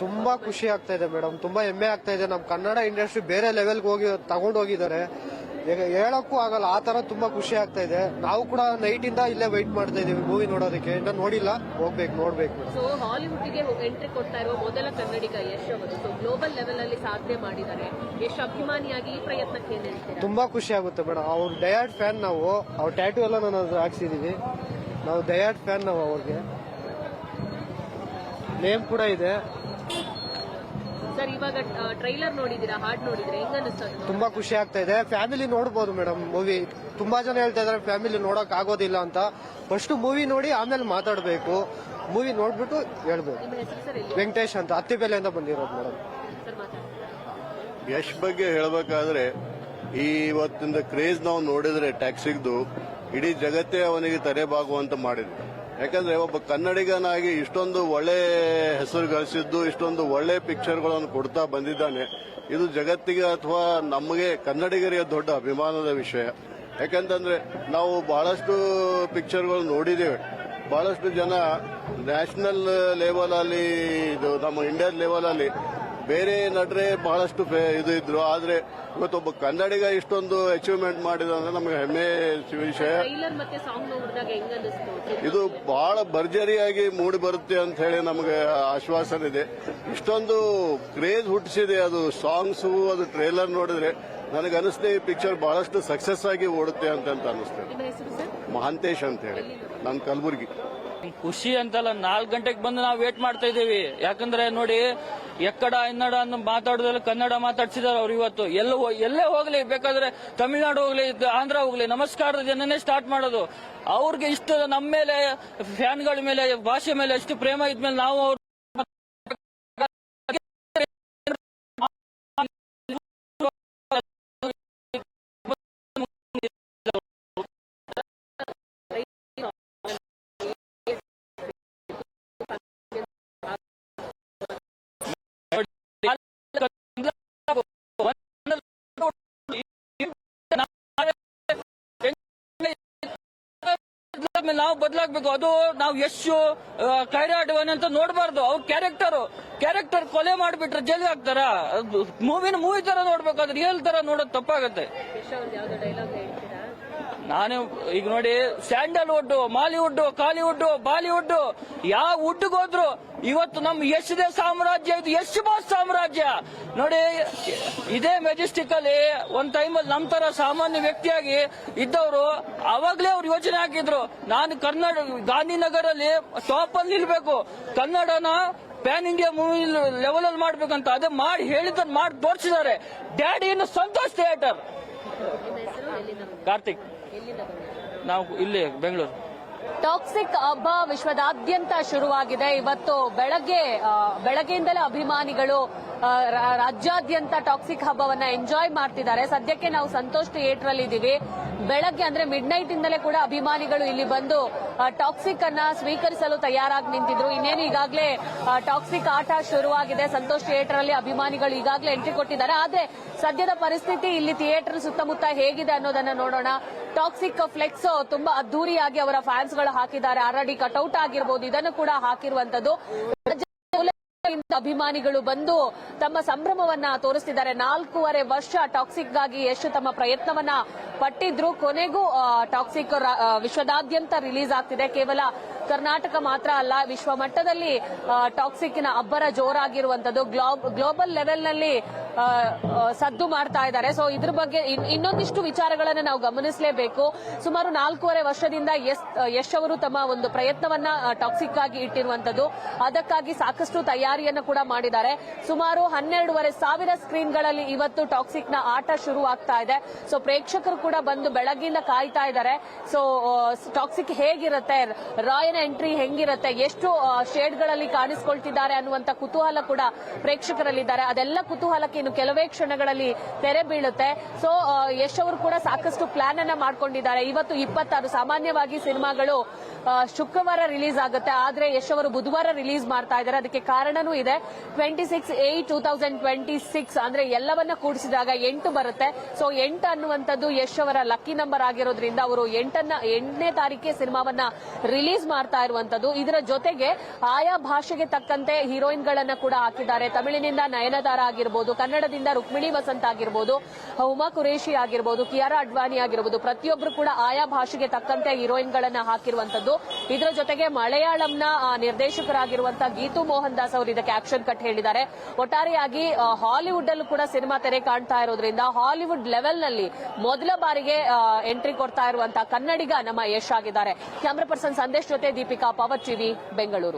ತುಂಬಾ ಖುಷಿ ಆಗ್ತಾ ಇದೆ ಮೇಡಮ್, ತುಂಬಾ ಹೆಮ್ಮೆ ಆಗ್ತಾ ಇದೆ. ನಮ್ಮ ಕನ್ನಡ ಇಂಡಸ್ಟ್ರಿ ಬೇರೆ ಲೆವೆಲ್ಗೆ ಹೋಗಿ ತಗೊಂಡೋಗಿದ್ದಾರೆ, ಹೇಳಕ್ಕೂ ಆಗಲ್ಲ. ಆ ತರ ತುಂಬಾ ಖುಷಿ ಆಗ್ತಾ ಇದೆ. ನಾವು ಕೂಡ ನೈಟ್ ಇಂದ ಇಲ್ಲೇ ವೈಟ್ ಮಾಡ್ತಾ ಇದೀವಿ ಮೂವಿ ನೋಡೋದಕ್ಕೆ. ಇನ್ನ ನೋಡಿಲ್ಲ, ಹೋಗ್ಬೇಕು, ನೋಡ್ಬೇಕು. ಸೊ ಹಾಲಿವುಡ್ ಗೆ ಎಂಟ್ರಿ ಕೊಡ್ತಾ ಇರುವ ಮೊದಲ ಕನ್ನಡಿಗ ಯಶ್ ಅವರು ಸೊ ಗ್ಲೋಬಲ್ ಲೆವೆಲ್ ಅಲ್ಲಿ ಸಾಧನೆ ಮಾಡಿದ್ದಾರೆ. ಯಶ್ ಅಭಿಮಾನಿಯಾಗಿ ಈ ಪ್ರಯತ್ನಕ್ಕೆ ಏನ್ ಹೇಳ್ತೀರಾ? ತುಂಬಾ ಖುಷಿ ಆಗುತ್ತೆ ಮೇಡಮ್. ಅವ್ರ ಡಯಾಡ್ ಫ್ಯಾನ್ ನಾವು. ಅವ್ರ ಟ್ಯಾಟೂ ಎಲ್ಲ ನಾನು ಹಾಕ್ಸಿದೀವಿ. ನಾವು ಡಯಾಡ್ ಫ್ಯಾನ್ ನಾವು. ಅವ್ರಿಗೆ ನೇಮ್ ಕೂಡ ಇದೆ. ಸರ್, ಇವಾಗ ಟ್ರೈಲರ್ ನೋಡಿದೀರಾ, ಹಾಡ್ ನೋಡಿದ್ರೆ ಹೆಂಗ ಅನಿಸ್ತದೆ? ತುಂಬಾ ಖುಷಿ ಆಗ್ತಾ ಇದೆ. ಫ್ಯಾಮಿಲಿ ನೋಡಬಹುದು ಮೇಡಮ್ ಮೂವಿ. ತುಂಬಾ ಜನ ಹೇಳ್ತಾ ಇದಾರೆ ಫ್ಯಾಮಿಲಿ ನೋಡಕ್ ಆಗೋದಿಲ್ಲ ಅಂತ. ಫಸ್ಟ್ ಮೂವಿ ನೋಡಿ ಆಮೇಲೆ ಮಾತಾಡಬೇಕು. ಮೂವಿ ನೋಡ್ಬಿಟ್ಟು ಹೇಳ್ಬೇಕು. ನಿಮ್ಮ ಹೆಸರು ಸರ್? ವೆಂಕಟೇಶ್ ಅಂತ, ಅತ್ತಿಬೆಲೆಯಿಂದ ಬಂದಿರೋದು ಮೇಡಮ್. ಸರ್ ಮಾತಾಡಿ. ಯಶ್ ಬಗ್ಗೆ ಹೇಳಬೇಕಾದ್ರೆ ಇವತ್ತಿನ ಕ್ರೇಜ್ ನಾವು ನೋಡಿದ್ರೆ ಟ್ಯಾಕ್ಸಿಗ್ದು ಇಡೀ ಜಗತ್ತೇ ಅವನಿಗೆ ತಲೆಬಾಗುವಂತ ಮಾಡಿದ್ರು. ಯಾಕಂದ್ರೆ ಒಬ್ಬ ಕನ್ನಡಿಗನಾಗಿ ಇಷ್ಟೊಂದು ಒಳ್ಳೆ ಹೆಸರು ಗಳಿಸಿದ್ದು, ಇಷ್ಟೊಂದು ಒಳ್ಳೆ ಪಿಕ್ಚರ್ಗಳನ್ನು ಕೊಡ್ತಾ ಬಂದಿದ್ದಾನೆ. ಇದು ಜಗತ್ತಿಗೆ ಅಥವಾ ನಮಗೆ ಕನ್ನಡಿಗರಿಗೆ ದೊಡ್ಡ ಅಭಿಮಾನದ ವಿಷಯ. ಯಾಕಂತಂದ್ರೆ ನಾವು ಬಹಳಷ್ಟು ಪಿಕ್ಚರ್ಗಳು ನೋಡಿದ್ದೇವೆ. ಬಹಳಷ್ಟು ಜನ ನ್ಯಾಷನಲ್ ಲೆವೆಲ್ ಅಲ್ಲಿ, ಇದು ನಮ್ಮ ಇಂಡಿಯಾ ಲೆವೆಲ್ ಅಲ್ಲಿ ಬೇರೆ ನಟರೆ ಬಹಳಷ್ಟು ಇದು ಇದ್ರು. ಆದ್ರೆ ಇವತ್ತೊಬ್ಬ ಕನ್ನಡಿಗ ಇಷ್ಟೊಂದು ಅಚೀವ್ಮೆಂಟ್ ಮಾಡಿದ ಅಂದ್ರೆ ನಮಗೆ ಹೆಮ್ಮೆ ವಿಷಯ. ಇದು ಬಹಳ ಭರ್ಜರಿಯಾಗಿ ಮೂಡಿ ಬರುತ್ತೆ ಅಂತ ಹೇಳಿ ನಮಗೆ ಆಶ್ವಾಸನೆ ಇದೆ. ಇಷ್ಟೊಂದು ಕ್ರೇಜ್ ಹುಟ್ಟಿಸಿದೆ ಅದು ಸಾಂಗ್ಸ್, ಅದು ಟ್ರೇಲರ್ ನೋಡಿದ್ರೆ ನನಗೆ ಅನಿಸ್ತದೆ ಈ ಪಿಕ್ಚರ್ ಬಹಳಷ್ಟು ಸಕ್ಸಸ್ ಆಗಿ ಓಡುತ್ತೆ ಅಂತ ಅನಿಸ್ತದೆ. ಮಹಾಂತೇಶ್ ಅಂತ ಹೇಳಿ, ನಾನು ಕಲಬುರಗಿ. ಖುಷಿ ಅಂತಲ್ಲ, 4 ಗಂಟೆಗೆ ಬಂದು ನಾವು ವೇಟ್ ಮಾಡ್ತಾ ಇದ್ದೀವಿ. ಯಾಕಂದ್ರೆ ನೋಡಿ, ಎಕ್ಕಡ ಇನ್ನಡ ಅನ್ನು ಮಾತಾಡೋದ್ರಲ್ಲಿ ಕನ್ನಡ ಮಾತಾಡ್ಸಿದಾರೆ ಅವ್ರು. ಇವತ್ತು ಎಲ್ಲೇ ಹೋಗ್ಲಿ, ಬೇಕಾದ್ರೆ ತಮಿಳ್ನಾಡು ಹೋಗ್ಲಿ, ಆಂಧ್ರ ಹೋಗ್ಲಿ, ನಮಸ್ಕಾರದ ಜನನೇ ಸ್ಟಾರ್ಟ್ ಮಾಡೋದು. ಅವ್ರಿಗೆ ಇಷ್ಟು ನಮ್ಮ ಮೇಲೆ, ಫ್ಯಾನ್ಗಳ ಮೇಲೆ, ಭಾಷೆ ಮೇಲೆ ಎಷ್ಟು ಪ್ರೇಮ ಇದ್ಮೇಲೆ ನಾವು ಅವ್ರು ನಾವು ಬದಲಾಗಬೇಕು. ಅದು ನಾವು ಎಷ್ಟು ಕೈರಾಡುವನೆ ಅಂತ ನೋಡಬಾರ್ದು. ಅವ್ರ ಕ್ಯಾರೆಕ್ಟರ್ ಕೊಲೆ ಮಾಡಿಬಿಟ್ರೆ ಜೈಲಿಗೆ ಹಾಕ್ತಾರ. ಮೂವಿ ತರ ನೋಡ್ಬೇಕು, ಅದ್ರ ರಿಯಲ್ ತರ ನೋಡೋದು ತಪ್ಪಾಗತ್ತೆ. ನಾನು ಈಗ ನೋಡಿ, ಸ್ಯಾಂಡಲ್ವುಡ್, ಮಾಲಿವುಡ್, ಕಾಲಿವುಡ್, ಬಾಲಿವುಡ್, ಯಾವ ವುಡ್ಗೆ ಹೋದ್ರು ಇವತ್ತು ನಮ್ಮ ಯಶ್ದೇ ಸಾಮ್ರಾಜ್ಯ. ಇದು ಯಶ್ ಬಾಸ್ ಸಾಮ್ರಾಜ್ಯ ನೋಡಿ. ಇದೇ ಮೆಜೆಸ್ಟಿಕ್ ಅಲ್ಲಿ ಒಂದ್ ಟೈಮಲ್ಲಿ ನಮ್ಮ ತರ ಸಾಮಾನ್ಯ ವ್ಯಕ್ತಿಯಾಗಿ ಇದ್ದವರು ಅವಾಗ್ಲೇ ಅವ್ರು ಯೋಚನೆ ಹಾಕಿದ್ರು, ನಾನು ಗಾಂಧಿನಗರ್ ಅಲ್ಲಿ ಟಾಪ್ ಅಲ್ಲಿ ನಿಲ್ಬೇಕು, ಕನ್ನಡನ ಪ್ಯಾನ್ ಇಂಡಿಯಾ ಮೂವಿ ಲೆವೆಲ್ ಅಲ್ಲಿ ಮಾಡ್ಬೇಕಂತ. ಅದೇ ಮಾಡಿ ಹೇಳಿದ್ದನ್ನು ಮಾಡಿ ತೋರಿಸಿದ್ದಾರೆ. ಡ್ಯಾಡಿ ಇನ್ನು ಸಂತೋಷ್ ಥಿಯೇಟರ್. ಕಾರ್ತಿಕ್, ನಾವು ಇಲ್ಲಿ ಬೆಂಗಳೂರು. ಟಾಕ್ಸಿಕ್ ಹಬ್ಬ ವಿಶ್ವದಾದ್ಯಂತ ಶುರುವಾಗಿದೆ. ಇವತ್ತು ಬೆಳಗ್ಗೆಯಿಂದಲೇ ಅಭಿಮಾನಿಗಳು ರಾಜ್ಯಾದ್ಯಂತ ಟಾಕ್ಸಿಕ್ ಹಬ್ಬವನ್ನ ಎಂಜಾಯ್ ಮಾಡ್ತಿದ್ದಾರೆ. ಸದ್ಯಕ್ಕೆ ನಾವು ಸಂತೋಷ್ ಥಿಯೇಟರ್ ಅಲ್ಲಿ ಇದ್ದೀವಿ. ಬೆಳಗ್ಗೆ ಅಂದ್ರೆ ಮಿಡ್ ನೈಟ್ ಇಂದಲೇ ಕೂಡ ಅಭಿಮಾನಿಗಳು ಇಲ್ಲಿ ಬಂದು ಟಾಕ್ಸಿಕ್ ಅನ್ನ ಸ್ವೀಕರಿಸಲು ತಯಾರಾಗಿ ನಿಂತಿದ್ರು. ಇನ್ನೇನು ಈಗಾಗಲೇ ಟಾಕ್ಸಿಕ್ ಆಟ ಶುರುವಾಗಿದೆ. ಸಂತೋಷ್ ಥಿಯೇಟರ್ ಅಲ್ಲಿ ಅಭಿಮಾನಿಗಳು ಈಗಾಗಲೇ ಎಂಟ್ರಿ ಕೊಟ್ಟಿದ್ದಾರೆ. ಆದ್ರೆ ಸದ್ಯದ ಪರಿಸ್ಥಿತಿ ಇಲ್ಲಿ ಥಿಯೇಟರ್ ಸುತ್ತಮುತ್ತ ಹೇಗಿದೆ ಅನ್ನೋದನ್ನ ನೋಡೋಣ. ಟಾಕ್ಸಿಕ್ ಫ್ಲೆಕ್ಸ್ ತುಂಬಾ ಅದ್ದೂರಿಯಾಗಿ ಅವರ ಫ್ಯಾನ್ಸ್ ಗಳು ಹಾಕಿದ್ದಾರೆ. ಆಲ್ರೆಡಿ ಕಟೌಟ್ ಆಗಿರಬಹುದು, ಇದನ್ನು ಕೂಡ ಹಾಕಿರುವಂತದ್ದು. ಅಭಿಮಾನಿಗಳು ಬಂದು ತಮ್ಮ ಸಂಭ್ರಮವನ್ನ ತೋರಿಸ್ತಿದ್ದಾರೆ. 4.5 ವರ್ಷ ಟಾಕ್ಸಿಕ್ ಗಾಗಿ ಯಶ್ ತಮ್ಮ ಪ್ರಯತ್ನವನ್ನ ಪಟ್ಟಿದ್ರು. ಕೊನೆಗೂ ಟಾಕ್ಸಿಕ್ ವಿಶ್ವದಾದ್ಯಂತ ರಿಲೀಸ್ ಆಗ್ತಿದೆ. ಕೇವಲ ಕರ್ನಾಟಕ ಮಾತ್ರ ಅಲ್ಲ, ವಿಶ್ವ ಮಟ್ಟದಲ್ಲಿ ಟಾಕ್ಸಿಕ್ನ ಅಬ್ಬರ ಜೋರಾಗಿರುವಂತದ್ದು. ಗ್ಲೋಬಲ್ ಲೆವೆಲ್ ನಲ್ಲಿ ಸದ್ದು ಮಾಡ್ತಾ ಇದ್ದಾರೆ. ಸೊ ಇದ್ರ ಬಗ್ಗೆ ಇನ್ನೊಂದಿಷ್ಟು ವಿಚಾರಗಳನ್ನು ನಾವು ಗಮನಿಸಲೇಬೇಕು. ಸುಮಾರು 4.5 ವರ್ಷದಿಂದ ಯಶ್ ಅವರು ತಮ್ಮ ಒಂದು ಪ್ರಯತ್ನವನ್ನ ಟಾಕ್ಸಿಕ್ ಆಗಿ ಇಟ್ಟಿರುವಂತದ್ದು. ಅದಕ್ಕಾಗಿ ಸಾಕಷ್ಟು ತಯಾರಿಯನ್ನು ಕೂಡ ಮಾಡಿದ್ದಾರೆ. ಸುಮಾರು 12,500 ಸ್ಕ್ರೀನ್ಗಳಲ್ಲಿ ಇವತ್ತು ಟಾಕ್ಸಿಕ್ ನ ಆಟ ಶುರು ಆಗ್ತಾ ಇದೆ. ಸೊ ಪ್ರೇಕ್ಷಕರು ಕೂಡ ಬಂದು ಬೆಳಗ್ಗೆಯಿಂದ ಕಾಯ್ತಾ ಇದ್ದಾರೆ. ಸೊ ಟಾಕ್ಸಿಕ್ ಹೇಗಿರುತ್ತೆ, ರಾಯನ ಎಂಟ್ರಿ ಹೆಂಗಿರುತ್ತೆ, ಎಷ್ಟು ಶೇಡ್ಗಳಲ್ಲಿ ಕಾಣಿಸಿಕೊಳ್ತಿದ್ದಾರೆ ಅನ್ನುವಂತ ಕುತೂಹಲ ಕೂಡ ಪ್ರೇಕ್ಷಕರಲ್ಲಿದ್ದಾರೆ. ಅದೆಲ್ಲ ಕುತೂಹಲಕ್ಕೆ ಇನ್ನು ಕೆಲವೇ ಕ್ಷಣಗಳಲ್ಲಿ ತೆರೆ ಬೀಳುತ್ತೆ. ಸೊ ಯಶ್ ಅವರು ಕೂಡ ಸಾಕಷ್ಟು ಪ್ಲಾನ್ ಅನ್ನ ಮಾಡ್ಕೊಂಡಿದ್ದಾರೆ. ಇವತ್ತು 26 ಸಾಮಾನ್ಯವಾಗಿ ಸಿನಿಮಾಗಳು ಶುಕ್ರವಾರ ರಿಲೀಸ್ ಆಗುತ್ತೆ, ಆದ್ರೆ ಯಶ್ ಅವರು ಬುಧವಾರ ರಿಲೀಸ್ ಮಾಡ್ತಾ ಇದ್ದಾರೆ. ಅದಕ್ಕೆ ಕಾರಣನೂ ಇದೆ. 26/8/2026 ಅಂದ್ರೆ ಎಲ್ಲವನ್ನ ಕೂಡಿಸಿದಾಗ 8 ಬರುತ್ತೆ. ಸೊ 8 ಅನ್ನುವಂಥದ್ದು ಯಶ್ ಅವರ ಲಕ್ಕಿ ನಂಬರ್ ಆಗಿರೋದ್ರಿಂದ ಅವರು 8ನೇ ತಾರೀಕಿಗೆ ಸಿನಿಮಾವನ್ನ ರಿಲೀಸ್ ಮಾಡ್ತಾ ಇರುವಂತದ್ದು. ಇದರ ಜೊತೆಗೆ ಆಯಾ ಭಾಷೆಗೆ ತಕ್ಕಂತೆ ಹೀರೋಯಿನ್ ಗಳನ್ನ ಕೂಡ ಹಾಕಿದ್ದಾರೆ. ತಮಿಳಿನಿಂದ ನಯನತಾರ ಆಗಿರ್ಬೋದು, ಕನ್ನಡದಿಂದ ರುಕ್ಮಿಣಿ ವಸಂತ್ ಆಗಿರ್ಬೋದು, ಹುಮಾ ಕುರೇಶಿ ಆಗಿರ್ಬೋದು, ಕಿಯಾರಾ ಅಡ್ವಾಣಿ ಆಗಿರ್ಬೋದು, ಪ್ರತಿಯೊಬ್ಬರು ಕೂಡ ಆಯಾ ಭಾಷೆಗೆ ತಕ್ಕಂತೆ ಹೀರೋಯಿನ್ ಗಳನ್ನ ಹಾಕಿರುವಂತದ್ದು. ಇದರ ಜೊತೆಗೆ ಮಲಯಾಳಂನ ನಿರ್ದೇಶಕರಾಗಿರುವಂತಹ ಗೀತು ಮೋಹನ್ ದಾಸ್ ಅವರು ಇದಕ್ಕೆ ಆಕ್ಷನ್ ಕಟ್ ಹೇಳಿದ್ದಾರೆ. ಒಟ್ಟಾರೆಯಾಗಿ ಹಾಲಿವುಡ್ ಅಲ್ಲೂ ಕೂಡ ಸಿನಿಮಾ ತೆರೆ ಕಾಣ್ತಾ ಇರೋದ್ರಿಂದ ಹಾಲಿವುಡ್ ಲೆವೆಲ್ ನಲ್ಲಿ ಮೊದಲ ಬಾರಿಗೆ ಎಂಟ್ರಿ ಕೊಡ್ತಾ ಇರುವಂತಹ ಕನ್ನಡಿಗ ನಮ್ಮ ಯಶ್ ಆಗಿದ್ದಾರೆ. ಕ್ಯಾಮರಾ ಪರ್ಸನ್ ಸಂದೇಶ್ ಜೊತೆ ದೀಪಿಕಾ, ಪವರ್ ಟಿವಿ, ಬೆಂಗಳೂರು.